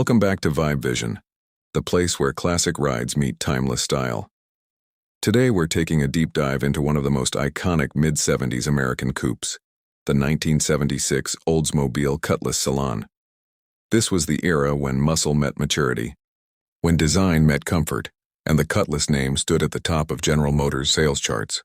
Welcome back to Vibe Vision, the place where classic rides meet timeless style. Today we're taking a deep dive into one of the most iconic mid-70s American coupes, the 1976 Oldsmobile Cutlass Salon. This was the era when muscle met maturity, when design met comfort, and the Cutlass name stood at the top of General Motors' sales charts.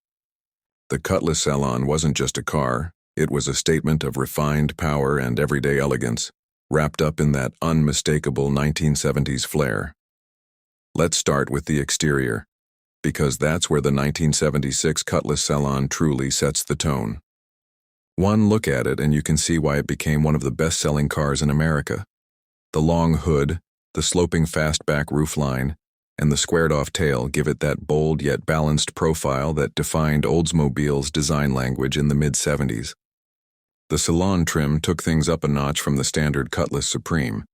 The Cutlass Salon wasn't just a car, it was a statement of refined power and everyday elegance, wrapped up in that unmistakable 1970s flair. Let's start with the exterior, because that's where the 1976 Cutlass Salon truly sets the tone. One look at it and you can see why it became one of the best-selling cars in America. The long hood, the sloping fastback roofline, and the squared-off tail give it that bold yet balanced profile that defined Oldsmobile's design language in the mid-70s. The Salon trim took things up a notch from the standard Cutlass Supreme.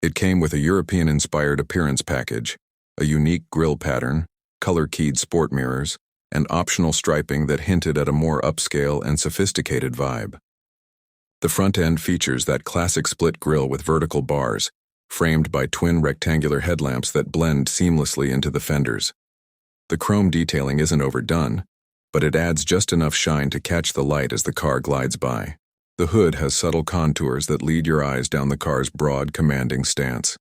It came with a European-inspired appearance package, a unique grille pattern, color-keyed sport mirrors, and optional striping that hinted at a more upscale and sophisticated vibe. The front end features that classic split grille with vertical bars, framed by twin rectangular headlamps that blend seamlessly into the fenders. The chrome detailing isn't overdone, but it adds just enough shine to catch the light as the car glides by. The hood has subtle contours that lead your eyes down the car's broad, commanding stance.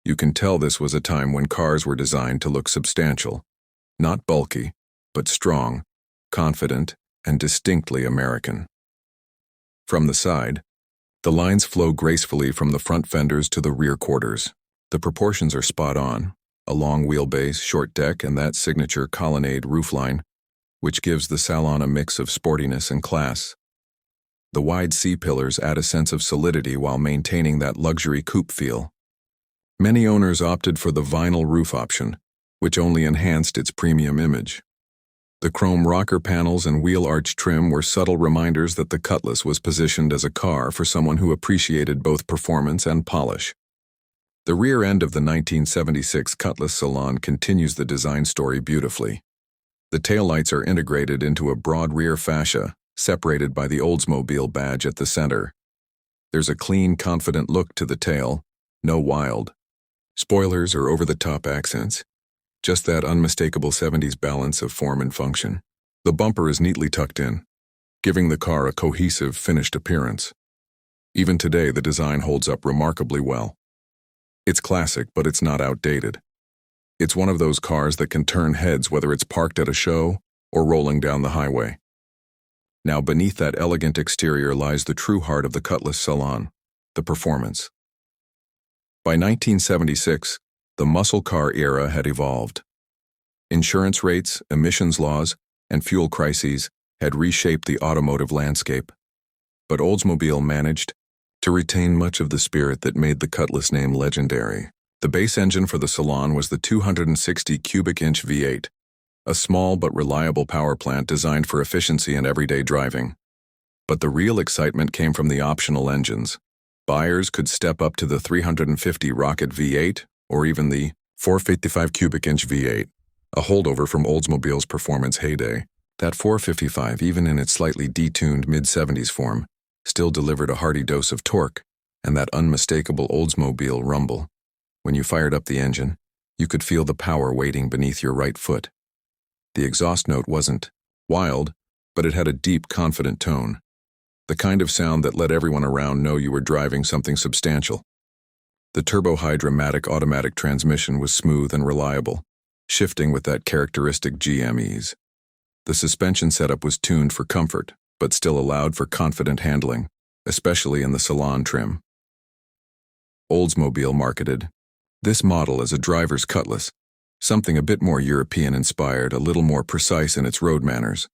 You can tell this was a time when cars were designed to look substantial, not bulky, but strong, confident, and distinctly American. From the side, the lines flow gracefully from the front fenders to the rear quarters. The proportions are spot on, a long wheelbase, short deck, and that signature colonnade roofline, which gives the Salon a mix of sportiness and class. The wide C-pillars add a sense of solidity while maintaining that luxury coupe feel. Many owners opted for the vinyl roof option, which only enhanced its premium image. The chrome rocker panels and wheel arch trim were subtle reminders that the Cutlass was positioned as a car for someone who appreciated both performance and polish. The rear end of the 1976 Cutlass Salon continues the design story beautifully. The taillights are integrated into a broad rear fascia, separated by the Oldsmobile badge at the center. There's a clean, confident look to the tail, no wild spoilers or over-the-top accents, just that unmistakable 70s balance of form and function. The bumper is neatly tucked in, giving the car a cohesive, finished appearance. Even today, the design holds up remarkably well. It's classic, but it's not outdated. It's one of those cars that can turn heads whether it's parked at a show or rolling down the highway. Now, beneath that elegant exterior lies the true heart of the Cutlass Salon, the performance. By 1976, the muscle car era had evolved. Insurance rates, emissions laws, and fuel crises had reshaped the automotive landscape. But Oldsmobile managed to retain much of the spirit that made the Cutlass name legendary. The base engine for the Salon was the 260 cubic inch V8, a small but reliable power plant designed for efficiency and everyday driving. But the real excitement came from the optional engines. Buyers could step up to the 350 Rocket V8 or even the 455 cubic inch V8, a holdover from Oldsmobile's performance heyday. That 455, even in its slightly detuned mid-70s form, still delivered a hearty dose of torque and that unmistakable Oldsmobile rumble. When you fired up the engine, you could feel the power waiting beneath your right foot. The exhaust note wasn't wild, but it had a deep, confident tone, the kind of sound that let everyone around know you were driving something substantial. The turbo-hydromatic automatic transmission was smooth and reliable, shifting with that characteristic GM ease. The suspension setup was tuned for comfort, but still allowed for confident handling, especially in the Salon trim. Oldsmobile marketed this model as a driver's Cutlass, something a bit more European-inspired, a little more precise in its road manners.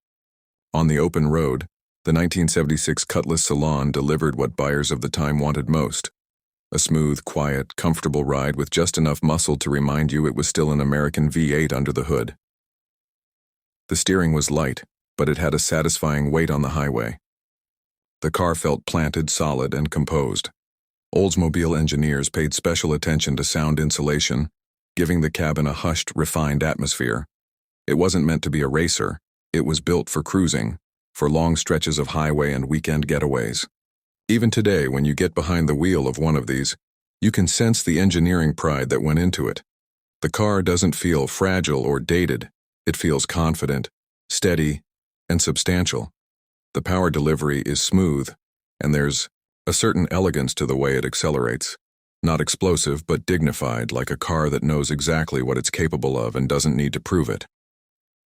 On the open road, the 1976 Cutlass Salon delivered what buyers of the time wanted most: a smooth, quiet, comfortable ride with just enough muscle to remind you it was still an American V8 under the hood. The steering was light, but it had a satisfying weight on the highway. The car felt planted, solid, and composed. Oldsmobile engineers paid special attention to sound insulation, giving the cabin a hushed, refined atmosphere. It wasn't meant to be a racer, it was built for cruising, for long stretches of highway and weekend getaways. Even today, when you get behind the wheel of one of these, You can sense the engineering pride that went into it. The car doesn't feel fragile or dated. It feels confident, steady, and substantial. The power delivery is smooth, and there's a certain elegance to the way it accelerates. Not explosive, but dignified, like a car that knows exactly what it's capable of and doesn't need to prove it.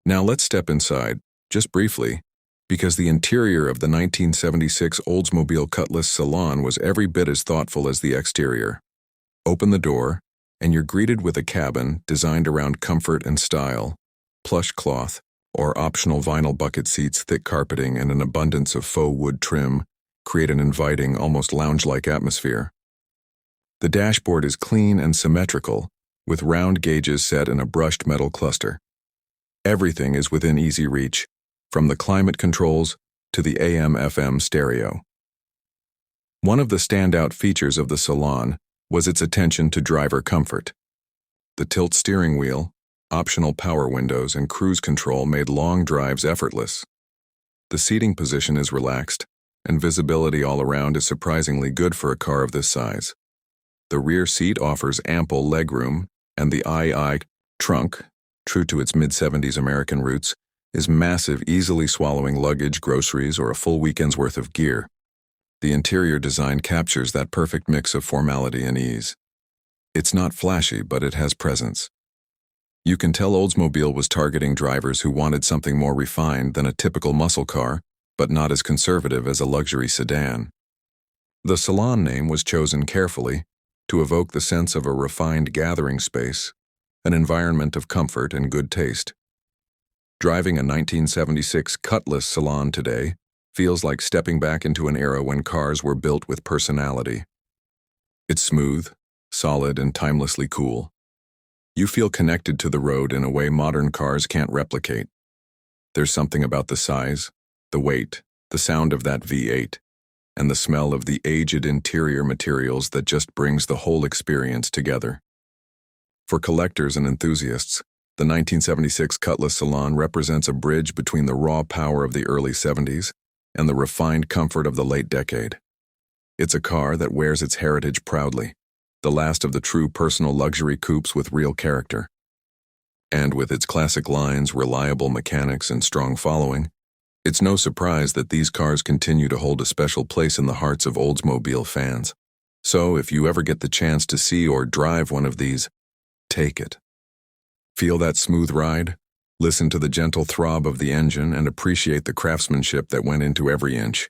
Now let's step inside, just briefly, because the interior of the 1976 Oldsmobile Cutlass Salon was every bit as thoughtful as the exterior. Open the door, and you're greeted with a cabin designed around comfort and style, plush cloth, or optional vinyl bucket seats, thick carpeting, and an abundance of faux wood trim create an inviting, almost lounge-like atmosphere. The dashboard is clean and symmetrical, with round gauges set in a brushed metal cluster. Everything is within easy reach, from the climate controls to the AM/FM stereo. One of the standout features of the Salon was its attention to driver comfort. The tilt steering wheel, optional power windows, and cruise control made long drives effortless. The seating position is relaxed, and visibility all around is surprisingly good for a car of this size. The rear seat offers ample legroom, and the II trunk, true to its mid-70s American roots, is massive, easily swallowing luggage, groceries, or a full weekend's worth of gear. The interior design captures that perfect mix of formality and ease. It's not flashy, but it has presence. You can tell Oldsmobile was targeting drivers who wanted something more refined than a typical muscle car, but not as conservative as a luxury sedan. The Salon name was chosen carefully to evoke the sense of a refined gathering space, an environment of comfort and good taste. Driving a 1976 Cutlass Salon today feels like stepping back into an era when cars were built with personality. It's smooth, solid, and timelessly cool. You feel connected to the road in a way modern cars can't replicate. There's something about the size, the weight, the sound of that V8, and the smell of the aged interior materials that just brings the whole experience together. For collectors and enthusiasts, the 1976 Cutlass Salon represents a bridge between the raw power of the early 70s and the refined comfort of the late decade. It's a car that wears its heritage proudly, the last of the true personal luxury coupes with real character. And with its classic lines, reliable mechanics, and strong following, it's no surprise that these cars continue to hold a special place in the hearts of Oldsmobile fans. So if you ever get the chance to see or drive one of these, take it. Feel that smooth ride, listen to the gentle throb of the engine, and appreciate the craftsmanship that went into every inch.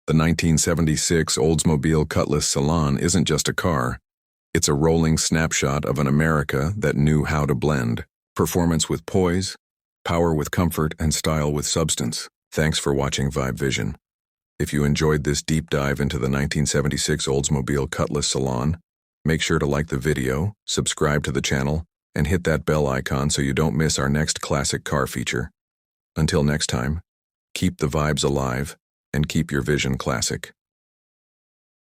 The 1976 Oldsmobile Cutlass Salon isn't just a car. It's a rolling snapshot of an America that knew how to blend performance with poise, power with comfort, and style with substance. Thanks for watching Vibe Vision. If you enjoyed this deep dive into the 1976 Oldsmobile Cutlass Salon, make sure to like the video, subscribe to the channel, and hit that bell icon so you don't miss our next classic car feature. Until next time, keep the vibes alive and keep your vision classic.